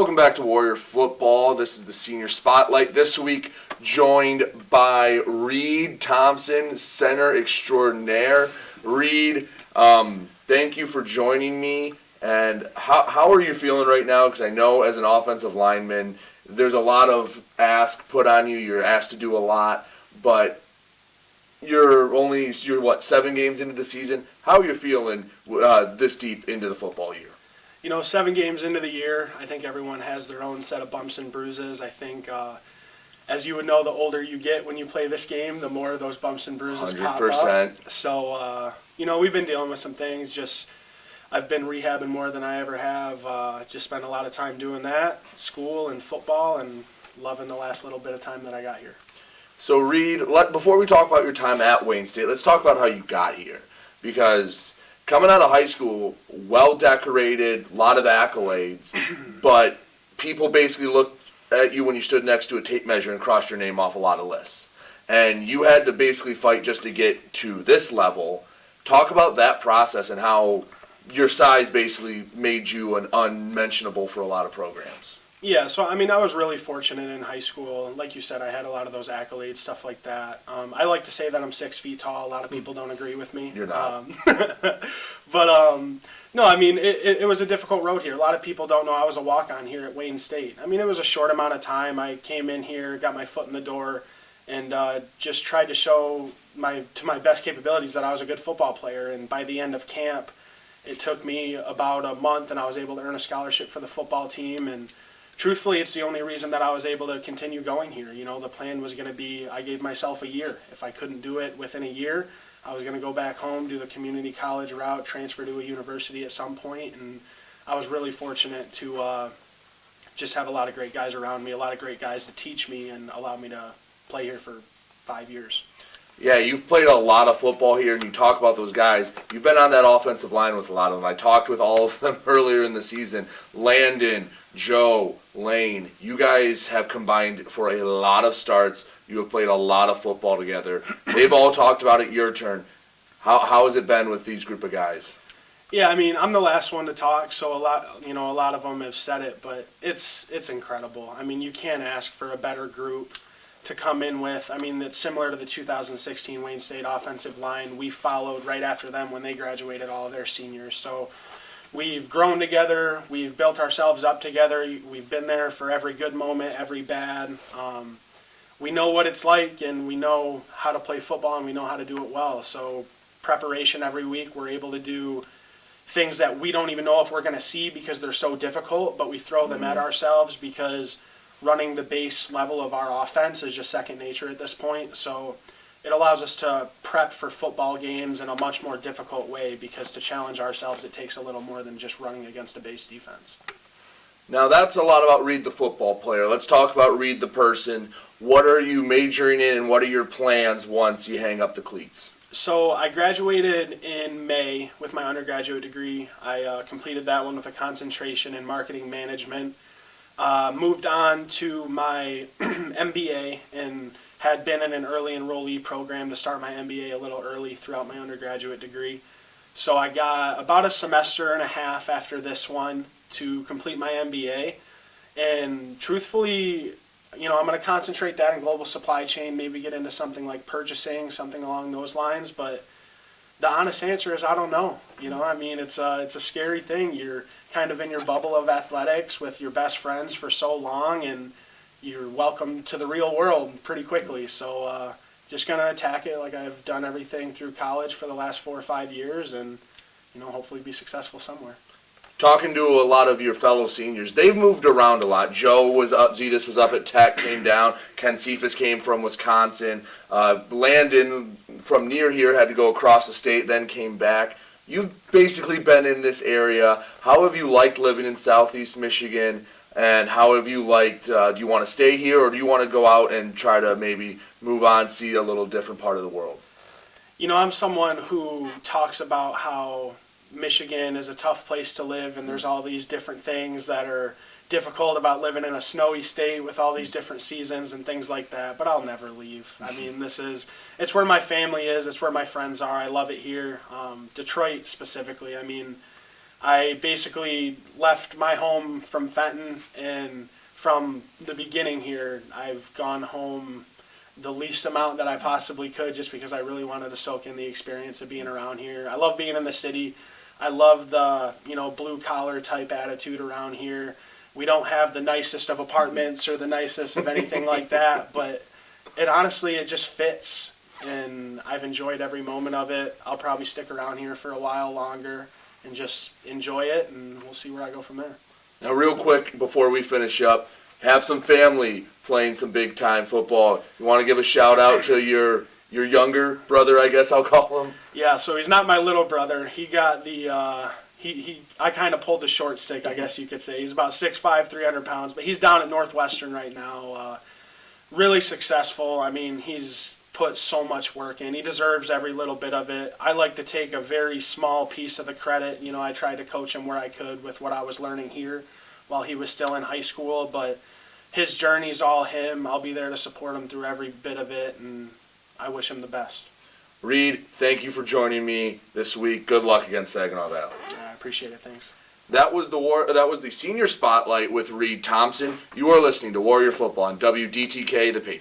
Welcome back to Warrior Football. This is the Senior Spotlight. This week, joined by Reid Thompson, center extraordinaire. Reid, thank you for joining me. And how are you feeling right now? Because I know as an offensive lineman, there's a lot of ask put on you. You're asked to do a lot, but you're 7 games into the season. How are you feeling this deep into the football year? 7 games into the year, I think everyone has their own set of bumps and bruises. I think, as you would know, the older you get when you play this game, the more those bumps and bruises 100%. pop up. So, we've been dealing with some things. I've been rehabbing more than I ever have. Just spent a lot of time doing that, school and football, and loving the last little bit of time that I got here. So, Reid, before we talk about your time at Wayne State, let's talk about how you got here. Because coming out of high school, well-decorated, a lot of accolades, but people basically looked at you when you stood next to a tape measure and crossed your name off a lot of lists. And you had to basically fight just to get to this level. Talk about that process and how your size basically made you an unmentionable for a lot of programs. Yeah, so I was really fortunate in high school. Like you said, I had a lot of those accolades, stuff like that. I like to say that I'm 6 feet tall. A lot of people don't agree with me. You're not. No, it was a difficult road here. A lot of people don't know I was a walk-on here at Wayne State. It was a short amount of time. I came in here, got my foot in the door, and just tried to show to my best capabilities that I was a good football player. And by the end of camp, it took me about a month, and I was able to earn a scholarship for the football team. And truthfully, it's the only reason that I was able to continue going here. The plan was going to be I gave myself a year. If I couldn't do it within a year, I was going to go back home, do the community college route, transfer to a university at some point. And I was really fortunate to just have a lot of great guys around me, a lot of great guys to teach me and allow me to play here for 5 years. Yeah, you've played a lot of football here, and you talk about those guys. You've been on that offensive line with a lot of them. I talked with all of them earlier in the season. Landon, Joe, Lane, you guys have combined for a lot of starts. You have played a lot of football together. They've all talked about it your turn. How has it been with these group of guys? Yeah, I'm the last one to talk, so a lot of them have said it, but it's incredible. You can't ask for a better group to come in with. That's similar to the 2016 Wayne State offensive line. We followed right after them when they graduated all of their seniors. So we've grown together. We've built ourselves up together. We've been there for every good moment, every bad. We know what it's like, and we know how to play football, and we know how to do it well. So preparation every week, we're able to do things that we don't even know if we're going to see because they're so difficult, but we throw them at ourselves because running the base level of our offense is just second nature at this point. So it allows us to prep for football games in a much more difficult way because to challenge ourselves, it takes a little more than just running against a base defense. Now, that's a lot about Reid the football player. Let's talk about Reid the person. What are you majoring in, and what are your plans once you hang up the cleats? So I graduated in May with my undergraduate degree. I completed that one with a concentration in marketing management. Moved on to my MBA and had been in an early enrollee program to start my MBA a little early throughout my undergraduate degree. So I got about a semester and a half after this one to complete my MBA. And truthfully, I'm going to concentrate that in global supply chain, maybe get into something like purchasing, something along those lines. But the honest answer is I don't know. It's a scary thing. You're kind of in your bubble of athletics with your best friends for so long, and you're welcome to the real world pretty quickly. So just going to attack it like I've done everything through college for the last 4 or 5 years and, hopefully be successful somewhere. Talking to a lot of your fellow seniors, they've moved around a lot. Joe was up, Zetas was up at Tech, came down. Ken Cephas came from Wisconsin. Landon from near here had to go across the state, then came back. You've basically been in this area. How have you liked living in Southeast Michigan, and how have you liked, do you want to stay here, or do you want to go out and try to maybe move on, see a little different part of the world? I'm someone who talks about how Michigan is a tough place to live, and there's all these different things that are difficult about living in a snowy state with all these different seasons and things like that, but I'll never leave. It's where my family is, it's where my friends are. I love it here. Detroit specifically, I basically left my home from Fenton, and from the beginning here, I've gone home the least amount that I possibly could, just because I really wanted to soak in the experience of being around here. I love being in the city. I love the, blue collar type attitude around here. We don't have the nicest of apartments or the nicest of anything like that, but it just fits, and I've enjoyed every moment of it. I'll probably stick around here for a while longer and just enjoy it, and we'll see where I go from there. Now, real quick, before we finish up, have some family playing some big-time football. You want to give a shout-out to your younger brother, I guess I'll call him? Yeah, so he's not my little brother. He got the I kind of pulled the short stick, I guess you could say. He's about 6'5", 300 pounds, but he's down at Northwestern right now. Really successful. I mean, he's put so much work in. He deserves every little bit of it. I like to take a very small piece of the credit. I tried to coach him where I could with what I was learning here while he was still in high school, but his journey's all him. I'll be there to support him through every bit of it, and I wish him the best. Reid, thank you for joining me this week. Good luck against Saginaw Valley. I appreciate it. Thanks. That was the Senior Spotlight with Reid Thompson. You are listening to Warrior Football on WDTK, The Patriot.